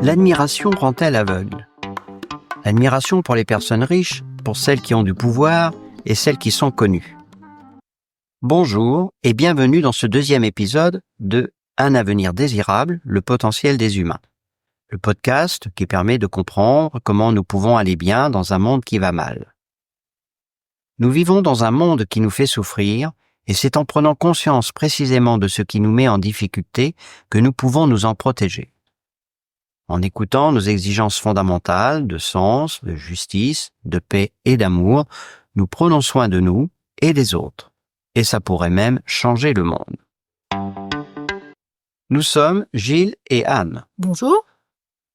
L'admiration rend-elle aveugle ? L'admiration pour les personnes riches, pour celles qui ont du pouvoir et celles qui sont connues. Bonjour et bienvenue dans ce deuxième épisode de Un avenir désirable, le potentiel des humains. Le podcast qui permet de comprendre comment nous pouvons aller bien dans un monde qui va mal. Nous vivons dans un monde qui nous fait souffrir et c'est en prenant conscience précisément de ce qui nous met en difficulté que nous pouvons nous en protéger. En écoutant nos exigences fondamentales de sens, de justice, de paix et d'amour, nous prenons soin de nous et des autres. Et ça pourrait même changer le monde. Nous sommes Gilles et Anne. Bonjour.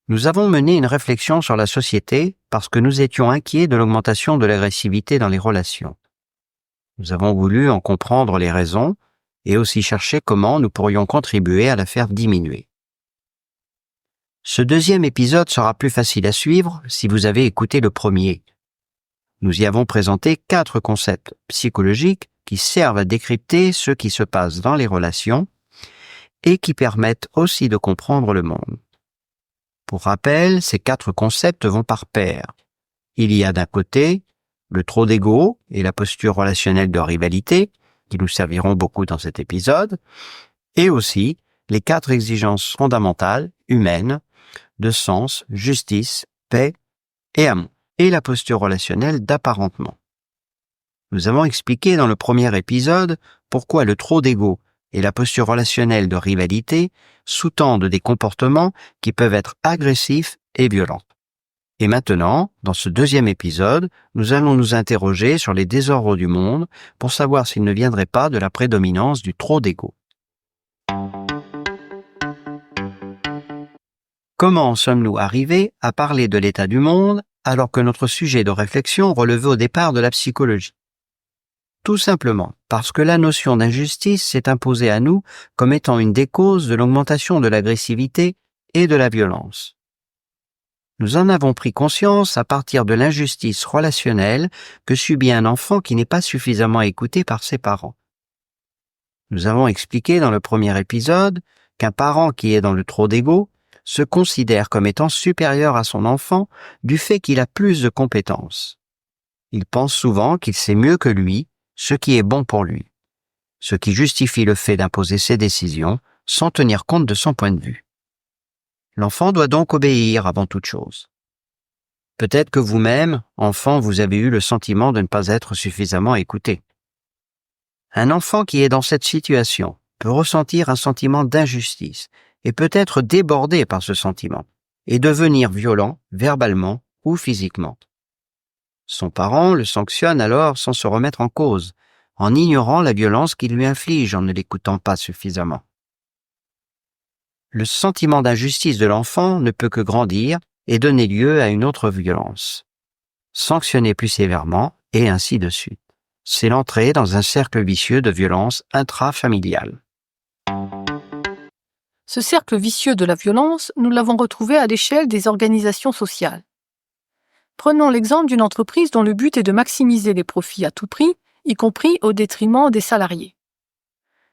Nous avons mené une réflexion sur la société parce que nous étions inquiets de l'augmentation de l'agressivité dans les relations. Nous avons voulu en comprendre les raisons et aussi chercher comment nous pourrions contribuer à la faire diminuer. Ce deuxième épisode sera plus facile à suivre si vous avez écouté le premier. Nous y avons présenté 4 concepts psychologiques qui servent à décrypter ce qui se passe dans les relations et qui permettent aussi de comprendre le monde. Pour rappel, ces 4 concepts vont par paire. Il y a d'un côté le trop d'ego et la posture relationnelle de rivalité, qui nous serviront beaucoup dans cet épisode, et aussi les 4 exigences fondamentales, humaines, de sens, justice, paix et amour, et la posture relationnelle d'apparentement. Nous avons expliqué dans le premier épisode pourquoi le trop d'ego et la posture relationnelle de rivalité sous-tendent des comportements qui peuvent être agressifs et violents. Et maintenant, dans ce deuxième épisode, nous allons nous interroger sur les désordres du monde pour savoir s'ils ne viendraient pas de la prédominance du trop d'ego. Comment sommes-nous arrivés à parler de l'état du monde alors que notre sujet de réflexion relevait au départ de la psychologie ? Tout simplement parce que la notion d'injustice s'est imposée à nous comme étant une des causes de l'augmentation de l'agressivité et de la violence. Nous en avons pris conscience à partir de l'injustice relationnelle que subit un enfant qui n'est pas suffisamment écouté par ses parents. Nous avons expliqué dans le premier épisode qu'un parent qui est dans le trop d'ego se considère comme étant supérieur à son enfant du fait qu'il a plus de compétences. Il pense souvent qu'il sait mieux que lui ce qui est bon pour lui, ce qui justifie le fait d'imposer ses décisions sans tenir compte de son point de vue. L'enfant doit donc obéir avant toute chose. Peut-être que vous-même, enfant, vous avez eu le sentiment de ne pas être suffisamment écouté. Un enfant qui est dans cette situation peut ressentir un sentiment d'injustice et peut être débordé par ce sentiment et devenir violent verbalement ou physiquement. Son parent le sanctionne alors sans se remettre en cause, en ignorant la violence qu'il lui inflige en ne l'écoutant pas suffisamment. Le sentiment d'injustice de l'enfant ne peut que grandir et donner lieu à une autre violence. Sanctionner plus sévèrement et ainsi de suite. C'est l'entrée dans un cercle vicieux de violence intrafamiliale. Ce cercle vicieux de la violence, nous l'avons retrouvé à l'échelle des organisations sociales. Prenons l'exemple d'une entreprise dont le but est de maximiser les profits à tout prix, y compris au détriment des salariés.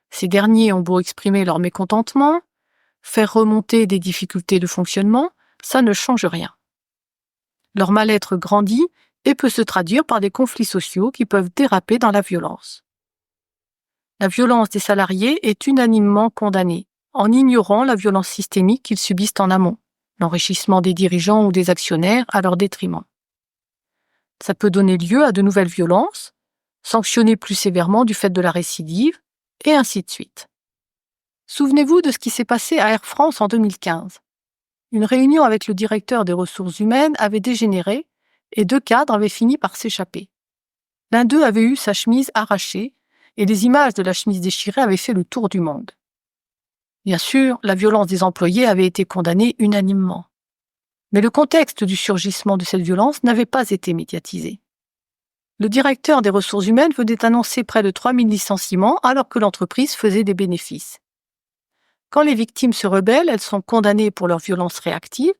Ces derniers ont beau exprimer leur mécontentement, faire remonter des difficultés de fonctionnement, ça ne change rien. Leur mal-être grandit et peut se traduire par des conflits sociaux qui peuvent déraper dans la violence. La violence des salariés est unanimement condamnée, en ignorant la violence systémique qu'ils subissent en amont, l'enrichissement des dirigeants ou des actionnaires à leur détriment. Ça peut donner lieu à de nouvelles violences, sanctionner plus sévèrement du fait de la récidive, et ainsi de suite. Souvenez-vous de ce qui s'est passé à Air France en 2015. Une réunion avec le directeur des ressources humaines avait dégénéré et 2 cadres avaient fini par s'échapper. L'un d'eux avait eu sa chemise arrachée et les images de la chemise déchirée avaient fait le tour du monde. Bien sûr, la violence des employés avait été condamnée unanimement. Mais le contexte du surgissement de cette violence n'avait pas été médiatisé. Le directeur des ressources humaines venait annoncer près de 3000 licenciements alors que l'entreprise faisait des bénéfices. Quand les victimes se rebellent, elles sont condamnées pour leur violence réactive,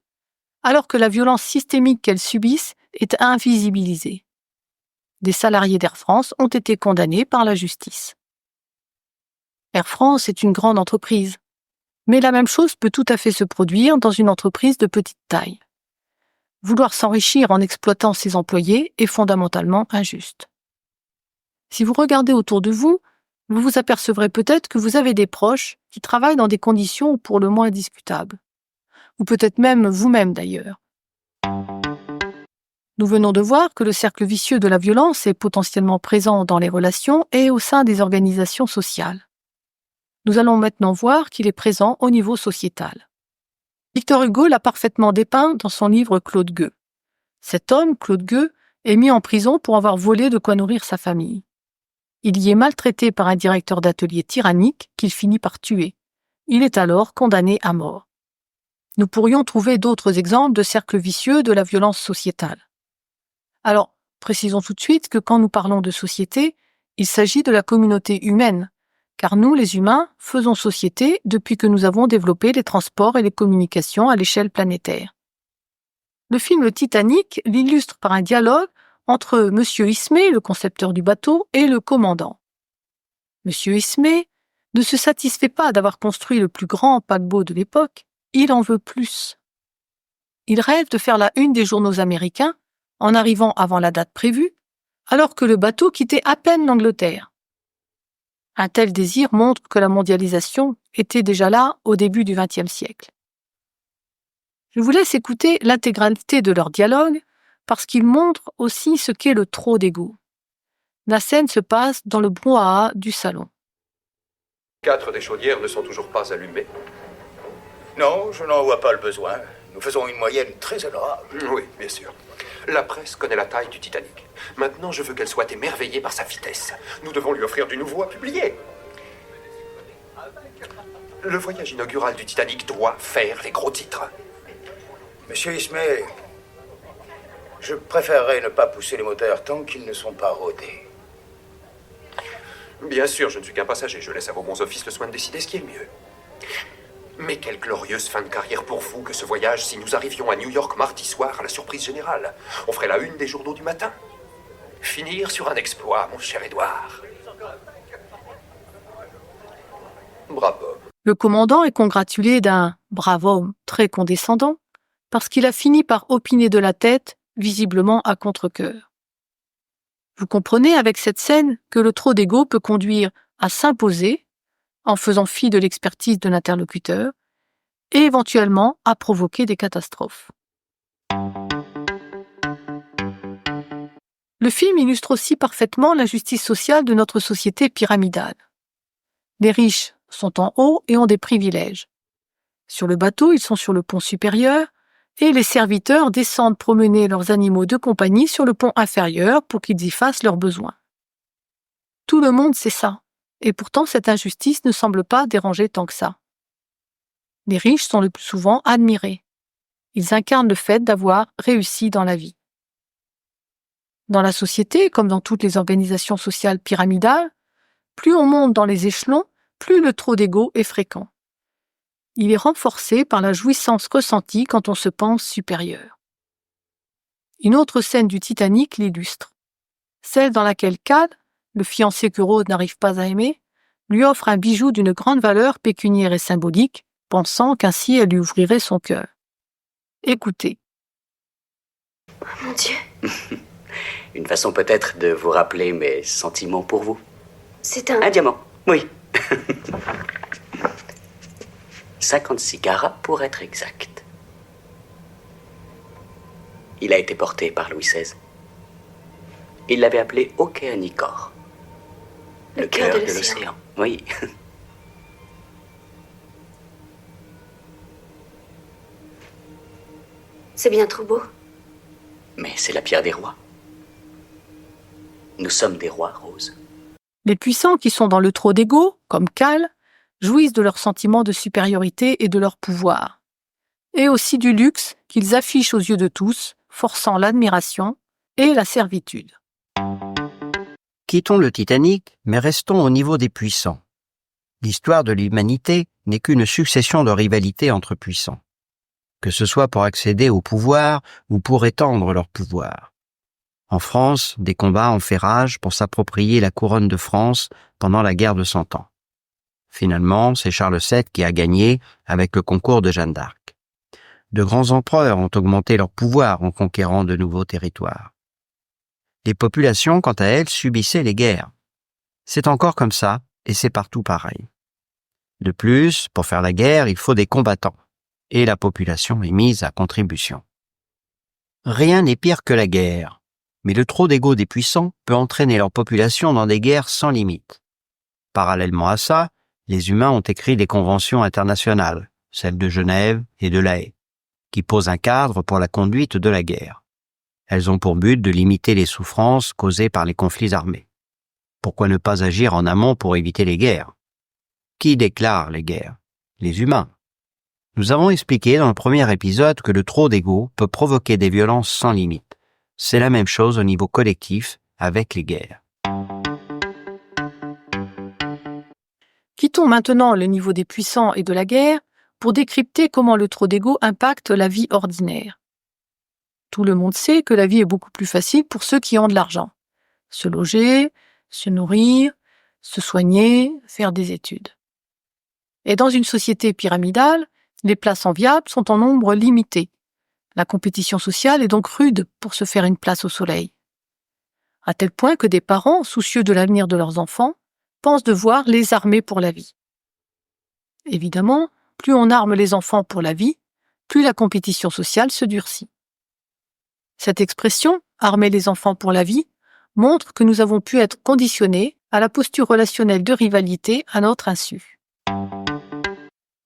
alors que la violence systémique qu'elles subissent est invisibilisée. Des salariés d'Air France ont été condamnés par la justice. Air France est une grande entreprise, Mais la même chose peut tout à fait se produire dans une entreprise de petite taille. Vouloir s'enrichir en exploitant ses employés est fondamentalement injuste. Si vous regardez autour de vous, vous vous apercevrez peut-être que vous avez des proches qui travaillent dans des conditions pour le moins discutables. Ou peut-être même vous-même d'ailleurs. Nous venons de voir que le cercle vicieux de la violence est potentiellement présent dans les relations et au sein des organisations sociales. Nous allons maintenant voir qu'il est présent au niveau sociétal. Victor Hugo l'a parfaitement dépeint dans son livre Claude Gueux. Cet homme, Claude Gueux, est mis en prison pour avoir volé de quoi nourrir sa famille. Il y est maltraité par un directeur d'atelier tyrannique qu'il finit par tuer. Il est alors condamné à mort. Nous pourrions trouver d'autres exemples de cercles vicieux de la violence sociétale. Alors, précisons tout de suite que quand nous parlons de société, il s'agit de la communauté humaine, car nous, les humains, faisons société depuis que nous avons développé les transports et les communications à l'échelle planétaire. Le film Titanic l'illustre par un dialogue entre M. Ismay, le concepteur du bateau, et le commandant. M. Ismay ne se satisfait pas d'avoir construit le plus grand paquebot de l'époque, il en veut plus. Il rêve de faire la une des journaux américains en arrivant avant la date prévue, alors que le bateau quittait à peine l'Angleterre. Un tel désir montre que la mondialisation était déjà là au début du XXe siècle. Je vous laisse écouter l'intégralité de leur dialogue parce qu'il montre aussi ce qu'est le trop d'ego. La scène se passe dans le brouhaha du salon. 4 des chaudières ne sont toujours pas allumées. Non, je n'en vois pas le besoin. Nous faisons une moyenne très honorable. Oui, bien sûr. La presse connaît la taille du Titanic. Maintenant, je veux qu'elle soit émerveillée par sa vitesse. Nous devons lui offrir du nouveau à publier. Le voyage inaugural du Titanic doit faire les gros titres. Monsieur Ismay, je préférerais ne pas pousser les moteurs tant qu'ils ne sont pas rodés. Bien sûr, je ne suis qu'un passager. Je laisse à vos bons offices le soin de décider ce qui est le mieux. Mais quelle glorieuse fin de carrière pour vous que ce voyage si nous arrivions à New York mardi soir à la surprise générale. On ferait la une des journaux du matin. Finir sur un exploit, mon cher Édouard. Bravo. Le commandant est congratulé d'un « brave homme » très condescendant parce qu'il a fini par opiner de la tête, visiblement à contre-cœur. Vous comprenez avec cette scène que le trop d'ego peut conduire à s'imposer en faisant fi de l'expertise de l'interlocuteur et éventuellement à provoquer des catastrophes. Le film illustre aussi parfaitement l'injustice sociale de notre société pyramidale. Les riches sont en haut et ont des privilèges. Sur le bateau, ils sont sur le pont supérieur et les serviteurs descendent promener leurs animaux de compagnie sur le pont inférieur pour qu'ils y fassent leurs besoins. Tout le monde sait ça, et pourtant cette injustice ne semble pas déranger tant que ça. Les riches sont le plus souvent admirés. Ils incarnent le fait d'avoir réussi dans la vie. Dans la société, comme dans toutes les organisations sociales pyramidales, plus on monte dans les échelons, plus le trop d'ego est fréquent. Il est renforcé par la jouissance ressentie quand on se pense supérieur. Une autre scène du Titanic l'illustre. Celle dans laquelle Cal, le fiancé que Rose n'arrive pas à aimer, lui offre un bijou d'une grande valeur pécuniaire et symbolique, pensant qu'ainsi elle lui ouvrirait son cœur. Écoutez. Oh mon Dieu. Une façon peut-être de vous rappeler mes sentiments pour vous. C'est un... Un diamant, oui. 56 carats pour être exact. Il a été porté par Louis XVI. Il l'avait appelé Océanicor. Le cœur de l'océan. Oui. C'est bien trop beau. Mais c'est la pierre des rois. Nous sommes des rois, Rose. Les puissants qui sont dans le trop d'ego, comme Cal, jouissent de leur sentiment de supériorité et de leur pouvoir, et aussi du luxe qu'ils affichent aux yeux de tous, forçant l'admiration et la servitude. Quittons le Titanic, mais restons au niveau des puissants. L'histoire de l'humanité n'est qu'une succession de rivalités entre puissants, que ce soit pour accéder au pouvoir ou pour étendre leur pouvoir. En France, des combats ont fait rage pour s'approprier la couronne de France pendant la guerre de 100 ans. Finalement, c'est Charles VII qui a gagné avec le concours de Jeanne d'Arc. De grands empereurs ont augmenté leur pouvoir en conquérant de nouveaux territoires. Les populations, quant à elles, subissaient les guerres. C'est encore comme ça, et c'est partout pareil. De plus, pour faire la guerre, il faut des combattants, et la population est mise à contribution. Rien n'est pire que la guerre, mais le trop d'ego des puissants peut entraîner leur population dans des guerres sans limite. Parallèlement à ça, les humains ont écrit des conventions internationales, celles de Genève et de La Haye, qui posent un cadre pour la conduite de la guerre. Elles ont pour but de limiter les souffrances causées par les conflits armés. Pourquoi ne pas agir en amont pour éviter les guerres? Qui déclare les guerres? Les humains. Nous avons expliqué dans le premier épisode que le trop d'ego peut provoquer des violences sans limite. C'est la même chose au niveau collectif avec les guerres. Quittons maintenant le niveau des puissants et de la guerre pour décrypter comment le trop d'ego impacte la vie ordinaire. Tout le monde sait que la vie est beaucoup plus facile pour ceux qui ont de l'argent. Se loger, se nourrir, se soigner, faire des études. Et dans une société pyramidale, les places enviables sont en nombre limité. La compétition sociale est donc rude pour se faire une place au soleil. À tel point que des parents, soucieux de l'avenir de leurs enfants, pensent devoir les armer pour la vie. Évidemment, plus on arme les enfants pour la vie, plus la compétition sociale se durcit. Cette expression, armer les enfants pour la vie, montre que nous avons pu être conditionnés à la posture relationnelle de rivalité à notre insu.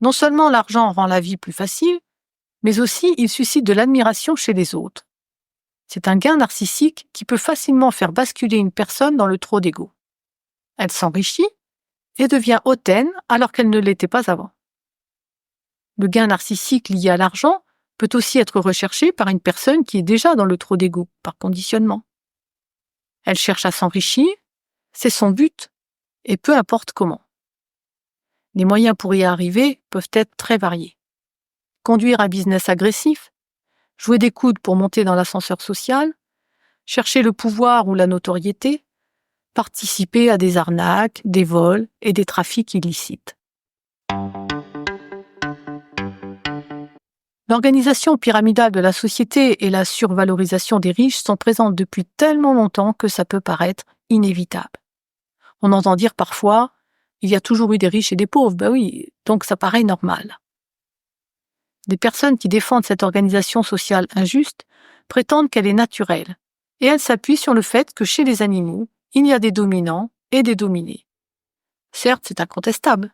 Non seulement l'argent rend la vie plus facile, mais aussi il suscite de l'admiration chez les autres. C'est un gain narcissique qui peut facilement faire basculer une personne dans le trop d'ego. Elle s'enrichit et devient hautaine alors qu'elle ne l'était pas avant. Le gain narcissique lié à l'argent peut aussi être recherché par une personne qui est déjà dans le trop d'ego, par conditionnement. Elle cherche à s'enrichir, c'est son but, et peu importe comment. Les moyens pour y arriver peuvent être très variés. Conduire un business agressif, jouer des coudes pour monter dans l'ascenseur social, chercher le pouvoir ou la notoriété, participer à des arnaques, des vols et des trafics illicites. L'organisation pyramidale de la société et la survalorisation des riches sont présentes depuis tellement longtemps que ça peut paraître inévitable. On entend dire parfois « il y a toujours eu des riches et des pauvres », ben oui, donc ça paraît normal. Les personnes qui défendent cette organisation sociale injuste prétendent qu'elle est naturelle, et elles s'appuient sur le fait que chez les animaux, il y a des dominants et des dominés. Certes, c'est incontestable,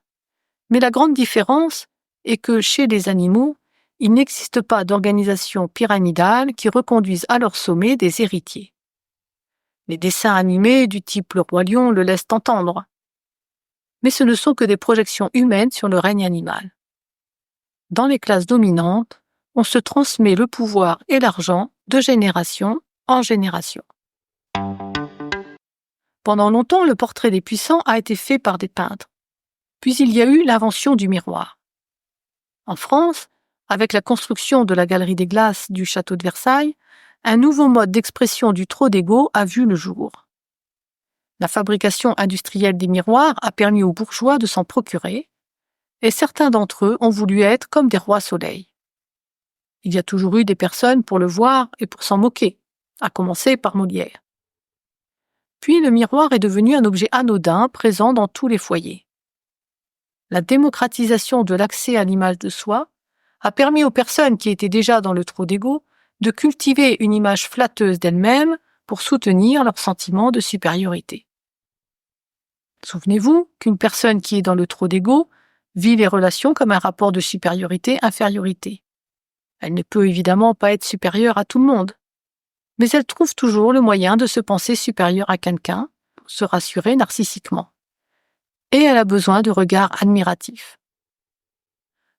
mais la grande différence est que chez les animaux, il n'existe pas d'organisation pyramidale qui reconduise à leur sommet des héritiers. Les dessins animés du type Le Roi Lion le laissent entendre. Mais ce ne sont que des projections humaines sur le règne animal. Dans les classes dominantes, on se transmet le pouvoir et l'argent de génération en génération. Pendant longtemps, le portrait des puissants a été fait par des peintres. Puis il y a eu l'invention du miroir. En France, avec la construction de la Galerie des Glaces du château de Versailles, un nouveau mode d'expression du trop d'ego a vu le jour. La fabrication industrielle des miroirs a permis aux bourgeois de s'en procurer, et certains d'entre eux ont voulu être comme des rois soleil. Il y a toujours eu des personnes pour le voir et pour s'en moquer, à commencer par Molière. Puis le miroir est devenu un objet anodin présent dans tous les foyers. La démocratisation de l'accès à l'image de soi a permis aux personnes qui étaient déjà dans le trop d'ego de cultiver une image flatteuse d'elles-mêmes pour soutenir leur sentiment de supériorité. Souvenez-vous qu'une personne qui est dans le trop d'ego vit les relations comme un rapport de supériorité-infériorité. Elle ne peut évidemment pas être supérieure à tout le monde, mais elle trouve toujours le moyen de se penser supérieure à quelqu'un pour se rassurer narcissiquement. Et elle a besoin de regards admiratifs.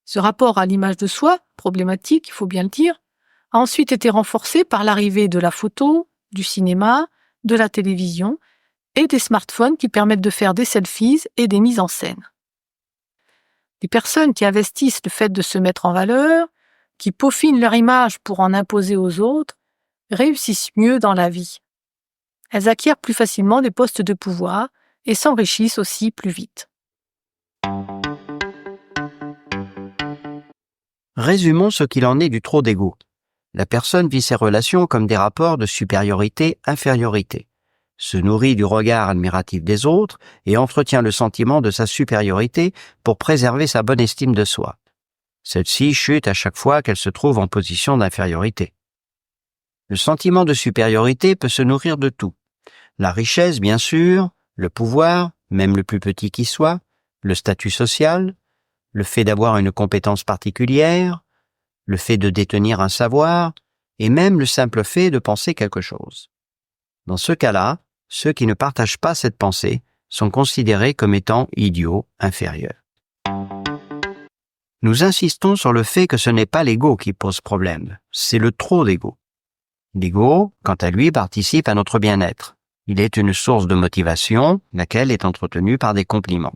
Ce rapport à l'image de soi, problématique, il faut bien le dire, a ensuite été renforcé par l'arrivée de la photo, du cinéma, de la télévision et des smartphones qui permettent de faire des selfies et des mises en scène. Les personnes qui investissent le fait de se mettre en valeur, qui peaufinent leur image pour en imposer aux autres, réussissent mieux dans la vie. Elles acquièrent plus facilement des postes de pouvoir et s'enrichissent aussi plus vite. Résumons ce qu'il en est du trop d'ego. La personne vit ses relations comme des rapports de supériorité-infériorité, se nourrit du regard admiratif des autres et entretient le sentiment de sa supériorité pour préserver sa bonne estime de soi. Celle-ci chute à chaque fois qu'elle se trouve en position d'infériorité. Le sentiment de supériorité peut se nourrir de tout. La richesse, bien sûr, le pouvoir, même le plus petit qui soit, le statut social, le fait d'avoir une compétence particulière, le fait de détenir un savoir, et même le simple fait de penser quelque chose. Dans ce cas-là, ceux qui ne partagent pas cette pensée sont considérés comme étant idiots, inférieurs. Nous insistons sur le fait que ce n'est pas l'ego qui pose problème, c'est le trop d'ego. L'ego, quant à lui, participe à notre bien-être. Il est une source de motivation, laquelle est entretenue par des compliments.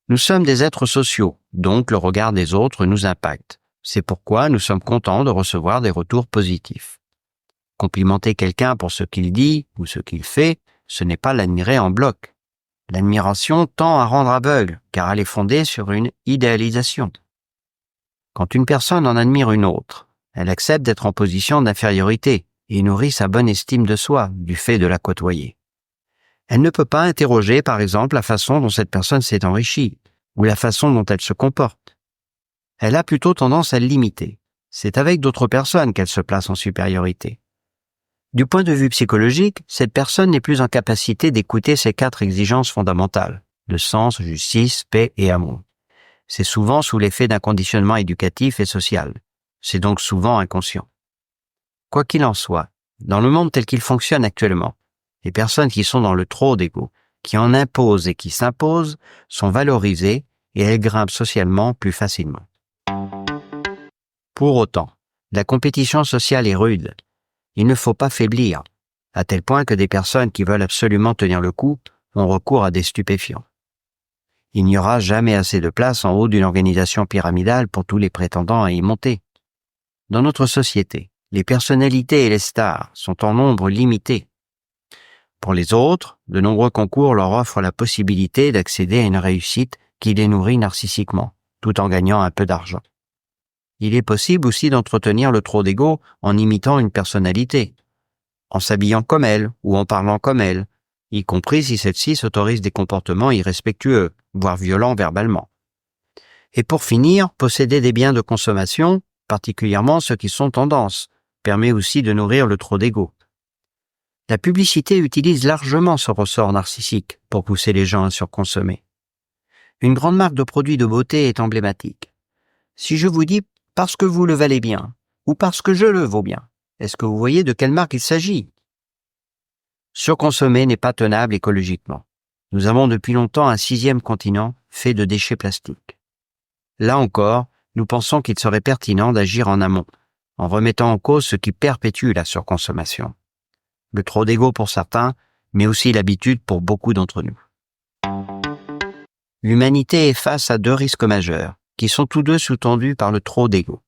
Nous sommes des êtres sociaux, donc le regard des autres nous impacte. C'est pourquoi nous sommes contents de recevoir des retours positifs. Complimenter quelqu'un pour ce qu'il dit ou ce qu'il fait, ce n'est pas l'admirer en bloc. L'admiration tend à rendre aveugle, car elle est fondée sur une idéalisation. Quand une personne en admire une autre, elle accepte d'être en position d'infériorité et nourrit sa bonne estime de soi du fait de la côtoyer. Elle ne peut pas interroger, par exemple, la façon dont cette personne s'est enrichie ou la façon dont elle se comporte. Elle a plutôt tendance à le limiter. C'est avec d'autres personnes qu'elle se place en supériorité. Du point de vue psychologique, cette personne n'est plus en capacité d'écouter ces 4 exigences fondamentales, de sens, justice, paix et amour. C'est souvent sous l'effet d'un conditionnement éducatif et social. C'est donc souvent inconscient. Quoi qu'il en soit, dans le monde tel qu'il fonctionne actuellement, les personnes qui sont dans le trop d'ego, qui en imposent et qui s'imposent, sont valorisées et elles grimpent socialement plus facilement. Pour autant, la compétition sociale est rude. Il ne faut pas faiblir, à tel point que des personnes qui veulent absolument tenir le coup ont recours à des stupéfiants. Il n'y aura jamais assez de place en haut d'une organisation pyramidale pour tous les prétendants à y monter. Dans notre société, les personnalités et les stars sont en nombre limité. Pour les autres, de nombreux concours leur offrent la possibilité d'accéder à une réussite qui les nourrit narcissiquement, tout en gagnant un peu d'argent. Il est possible aussi d'entretenir le trop d'ego en imitant une personnalité, en s'habillant comme elle ou en parlant comme elle, y compris si celle-ci s'autorise des comportements irrespectueux, voire violents verbalement. Et pour finir, posséder des biens de consommation, particulièrement ceux qui sont tendance, permet aussi de nourrir le trop d'ego. La publicité utilise largement ce ressort narcissique pour pousser les gens à surconsommer. Une grande marque de produits de beauté est emblématique. Si je vous dis « parce que vous le valez bien » ou « parce que je le vaux bien », est-ce que vous voyez de quelle marque il s'agit? Surconsommer n'est pas tenable écologiquement. Nous avons depuis longtemps un 6e continent fait de déchets plastiques. Là encore, nous pensons qu'il serait pertinent d'agir en amont, en remettant en cause ce qui perpétue la surconsommation. Le trop d'ego pour certains, mais aussi l'habitude pour beaucoup d'entre nous. L'humanité est face à 2 risques majeurs, qui sont tous 2 sous-tendus par le trop d'ego.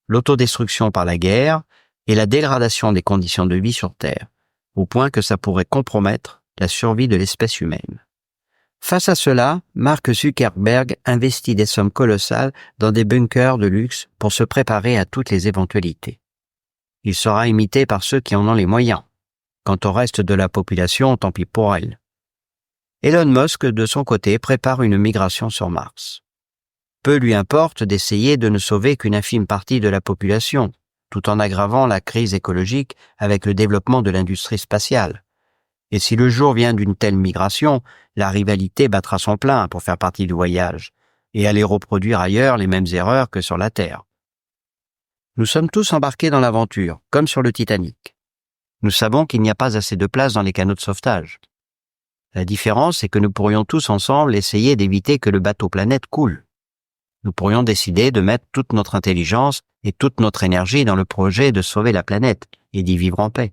L'autodestruction par la guerre et la dégradation des conditions de vie sur Terre, au point que ça pourrait compromettre la survie de l'espèce humaine. Face à cela, Mark Zuckerberg investit des sommes colossales dans des bunkers de luxe pour se préparer à toutes les éventualités. Il sera imité par ceux qui en ont les moyens. Quant au reste de la population, tant pis pour elle. Elon Musk, de son côté, prépare une migration sur Mars. Peu lui importe d'essayer de ne sauver qu'une infime partie de la population, tout en aggravant la crise écologique avec le développement de l'industrie spatiale. Et si le jour vient d'une telle migration, la rivalité battra son plein pour faire partie du voyage et aller reproduire ailleurs les mêmes erreurs que sur la Terre. Nous sommes tous embarqués dans l'aventure, comme sur le Titanic. Nous savons qu'il n'y a pas assez de place dans les canots de sauvetage. La différence est que nous pourrions tous ensemble essayer d'éviter que le bateau-planète coule. Nous pourrions décider de mettre toute notre intelligence et toute notre énergie dans le projet de sauver la planète et d'y vivre en paix.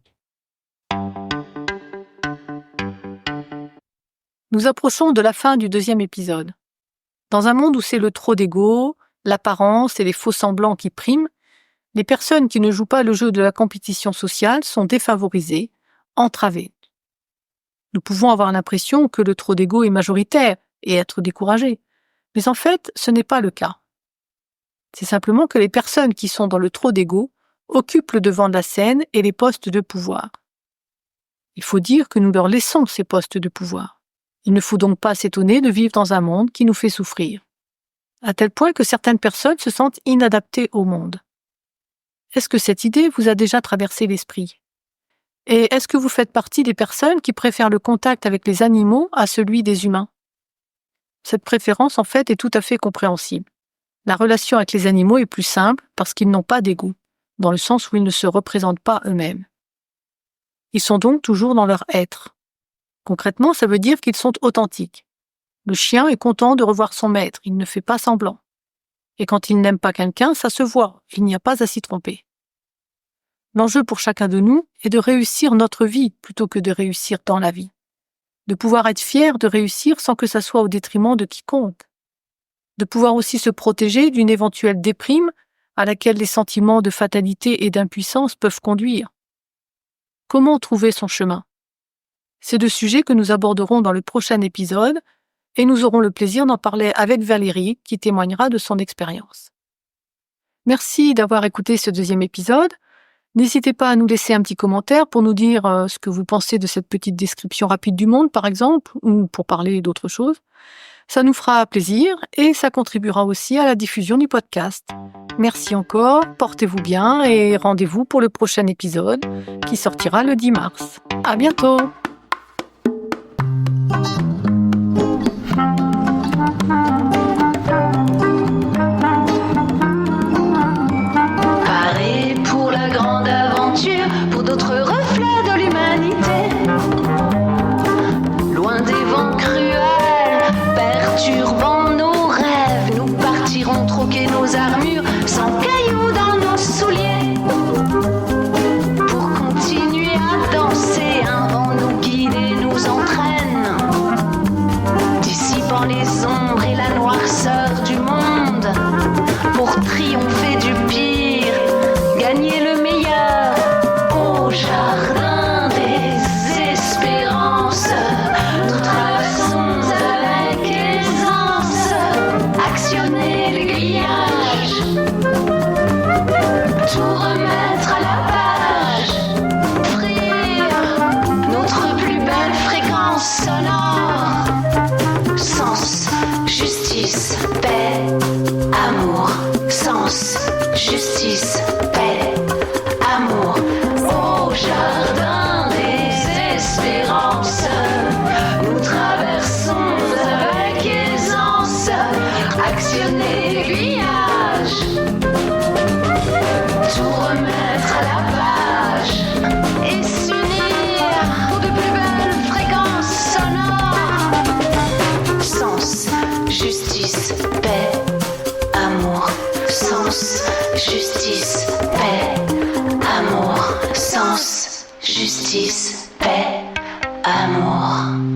Nous approchons de la fin du 2e épisode. Dans un monde où c'est le trop d'ego, l'apparence et les faux semblants qui priment, les personnes qui ne jouent pas le jeu de la compétition sociale sont défavorisées, entravées. Nous pouvons avoir l'impression que le trop d'ego est majoritaire et être découragés. Mais en fait, ce n'est pas le cas. C'est simplement que les personnes qui sont dans le trop d'ego occupent le devant de la scène et les postes de pouvoir. Il faut dire que nous leur laissons ces postes de pouvoir. Il ne faut donc pas s'étonner de vivre dans un monde qui nous fait souffrir, à tel point que certaines personnes se sentent inadaptées au monde. Est-ce que cette idée vous a déjà traversé l'esprit? Et est-ce que vous faites partie des personnes qui préfèrent le contact avec les animaux à celui des humains? Cette préférence, en fait, est tout à fait compréhensible. La relation avec les animaux est plus simple parce qu'ils n'ont pas d'ego, dans le sens où ils ne se représentent pas eux-mêmes. Ils sont donc toujours dans leur être. Concrètement, ça veut dire qu'ils sont authentiques. Le chien est content de revoir son maître, il ne fait pas semblant. Et quand il n'aime pas quelqu'un, ça se voit, il n'y a pas à s'y tromper. L'enjeu pour chacun de nous est de réussir notre vie plutôt que de réussir dans la vie. De pouvoir être fier de réussir sans que ça soit au détriment de quiconque. De pouvoir aussi se protéger d'une éventuelle déprime à laquelle les sentiments de fatalité et d'impuissance peuvent conduire. Comment trouver son chemin? C'est deux sujets que nous aborderons dans le prochain épisode et nous aurons le plaisir d'en parler avec Valérie qui témoignera de son expérience. Merci d'avoir écouté ce deuxième épisode. N'hésitez pas à nous laisser un petit commentaire pour nous dire ce que vous pensez de cette petite description rapide du monde, par exemple, ou pour parler d'autre chose. Ça nous fera plaisir et ça contribuera aussi à la diffusion du podcast. Merci encore, portez-vous bien et rendez-vous pour le prochain épisode qui sortira le 10 mars. À bientôt! Paré pour la grande aventure, pour d'autres reflets de l'humanité. Loin des vents cruels, perturbant nos rêves, nous partirons troquer nos armures sans cailloux dans nos souliers. Pour continuer à danser, un vent nous guide et nous entraîne, dissipant les ombres et la noirceur du monde, pour triompher du pire, gagner le meilleur. Au jardin des espérances, nous traversons avec aisance, actionner l'aiguillage, tout remettre à la page, offrir notre plus belle fréquence sonore. Sens, justice, paix, amour. Sens, justice, paix, amour. Au jardin des espérances, nous traversons avec aisance, actionner l'aiguillage, tout remettre à la page et s'unir pour de plus belles fréquences sonores. Sens, justice, paix, amour. Sens, justice, paix, amour. Sens, justice, paix, amour.